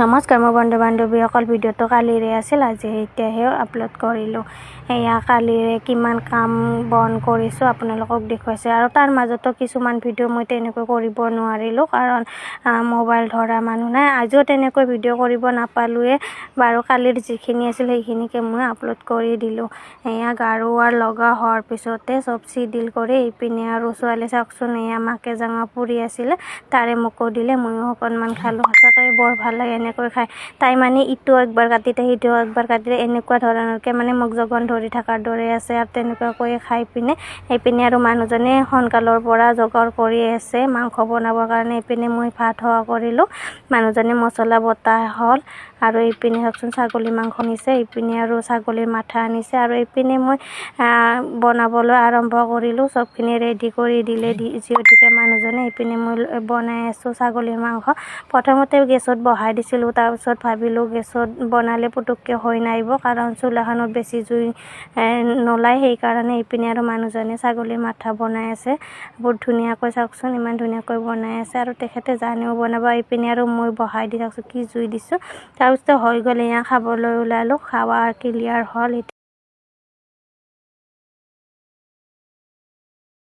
নমস্কাৰ মোৰ বন্ধু বান্ধৱীসকল, ভিডিঅ'টো কালিৰে আছিল, আজি এতিয়াহে আপলোড কৰিলোঁ। এয়া কালিৰে কিমান কাম বন কৰিছোঁ আপোনালোকক দেখুৱাইছোঁ। আৰু তাৰ মাজতো কিছুমান ভিডিঅ' মই তেনেকৈ কৰিব নোৱাৰিলোঁ, কাৰণ মোবাইল ধৰা মানুহ নাই। আজিও তেনেকৈ ভিডিঅ' কৰিব নাপালোৱে বাৰু। কালিৰ যিখিনি আছিল সেইখিনিকে মই আপলোড কৰি দিলোঁ। এয়া গাৰু ৱাৰ লগা হোৱাৰ পিছতে চব চিডিল কৰি এইপিনে আৰু ছোৱালী চাওকচোন, এয়া মাকে জাঙা পুৰি আছিলে, তাৰে মোকো দিলে, ময়ো অকণমান খালোঁ। সঁচাকৈ বৰ ভাল লাগে এনেকৈ খাই। তাই মানে ইটো একবাৰ কাটিতে সিটো একবাৰ কাটিতে এনেকুৱা ধৰণৰকৈ মানে মোক জগন ধৰি থকাৰ দৰে আছে। আৰু তেনেকুৱাকৈ খাই পিনে এইপিনে আৰু মানুহজনে সোনকালৰ পৰা যোগাৰ কৰি আছে মাংস বনাবৰ কাৰণে। এইপিনে মই ভাত হোৱা কৰিলোঁ, মানুহজনে মছলা বটা হ'ল। আৰু এইপিনে চাওকচোন ছাগলী মাংস আনিছে, এইপিনে আৰু ছাগলীৰ মাথা আনিছে। আৰু এইপিনে মই বনাবলৈ আৰম্ভ কৰিলোঁ, চবখিনি ৰেডি কৰি দিলে যিহেতুকে মানুহজনে। এইপিনে মই বনাই আছোঁ ছাগলীৰ মাংস। প্ৰথমতে গেছত বহাই দিছিলোঁ, তাৰপিছত ভাবিলোঁ গেছত বনালে পুটুককৈ হৈ নাহিব, কাৰণ চোলাখনত বেছি জুই নোলায়। সেইকাৰণে এইপিনে আৰু মানুহজনে ছাগলীৰ মাথা বনাই আছে, বহুত ধুনীয়াকৈ চাওকচোন, ইমান ধুনীয়াকৈ বনাই আছে। আৰু তেখেতে জানেও বনাব। এইপিনে আৰু মই বহাই দি চাওকচোন কি জুই দিছোঁ। তাৰপিছত হৈ গ'ল, এয়া খাবলৈ ওলালোঁ, খাৱা ক্লিয়াৰ হ'ল।